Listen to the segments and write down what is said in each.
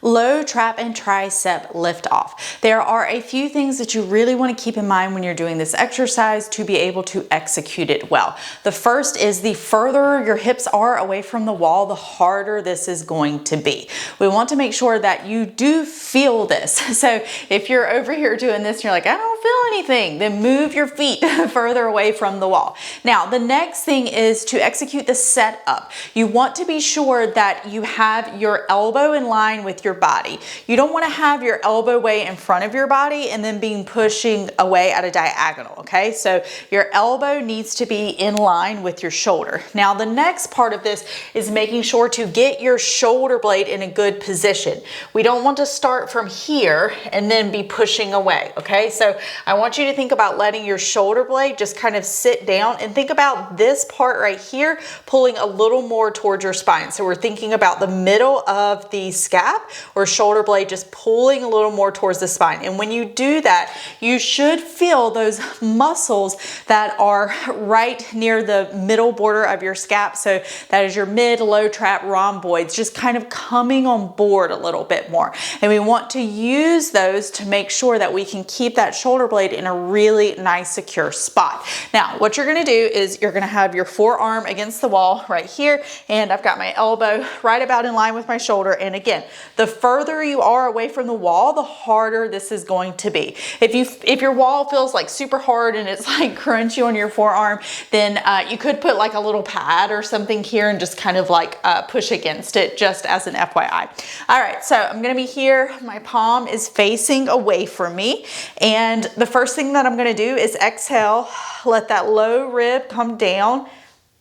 Low trap and tricep lift off. There are a few things that you really want to keep in mind when you're doing this exercise to be able to execute it well. The first is the further your hips are away from the wall, the harder this is going to be. We want to make sure that you do feel this. So if you're over here doing this and you're like, I don't feel anything, then move your feet further away from the wall. Now, the next thing is to execute the setup. You want to be sure that you have your elbow in line with your body. You don't want to have your elbow way in front of your body and then being pushing away at a diagonal, okay? So your elbow needs to be in line with your shoulder. Now the next part of this is making sure to get your shoulder blade in a good position. We don't want to start from here and then be pushing away, okay? So I want you to think about letting your shoulder blade just kind of sit down and think about this part right here pulling a little more towards your spine. So we're thinking about the middle of the scap or shoulder blade just pulling a little more towards the spine. And when you do that, you should feel those muscles that are right near the middle border of your scap. So that is your mid, low trap rhomboids, just kind of coming on board a little bit more. And we want to use those to make sure that we can keep that shoulder blade in a really nice, secure spot. Now, what you're gonna do is you're gonna have your forearm against the wall right here, and I've got my elbow right about in line with my shoulder. And again, the further you are away from the wall, the harder this is going to be. If your wall feels like super hard and it's like crunchy on your forearm, then you could put like a little pad or something here and just kind of like push against it, just as an FYI. All right, so I'm gonna be here. My palm is facing away from me. And the first thing that I'm gonna do is exhale, let that low rib come down,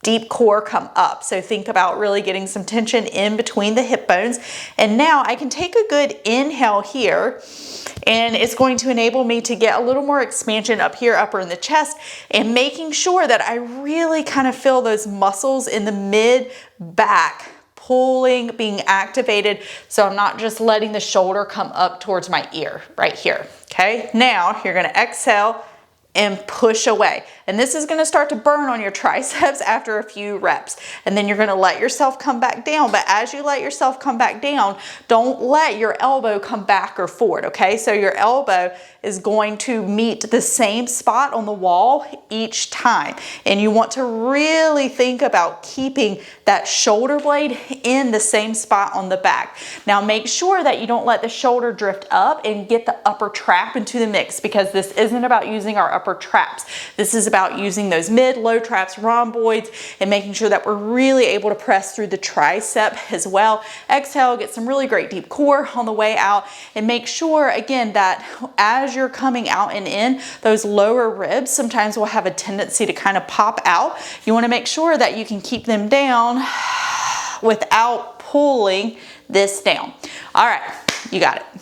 deep core come up. So think about really getting some tension in between the hip bones. And now I can take a good inhale here, and it's going to enable me to get a little more expansion up here, upper in the chest, and making sure that I really kind of feel those muscles in the mid back pulling, being activated. So I'm not just letting the shoulder come up towards my ear right here. Okay, now you're gonna exhale and push away. And this is gonna start to burn on your triceps after a few reps. And then you're gonna let yourself come back down. But as you let yourself come back down, don't let your elbow come back or forward, okay? So your elbow is going to meet the same spot on the wall each time. And you want to really think about keeping that shoulder blade in the same spot on the back. Now make sure that you don't let the shoulder drift up and get the upper trap into the mix, because this isn't about using our upper traps. This is about using those mid, low traps, rhomboids, and making sure that we're really able to press through the tricep as well. Exhale, get some really great deep core on the way out, and make sure again that as you're coming out and in, those lower ribs sometimes will have a tendency to kind of pop out. You want to make sure that you can keep them down without pulling this down. All right, you got it.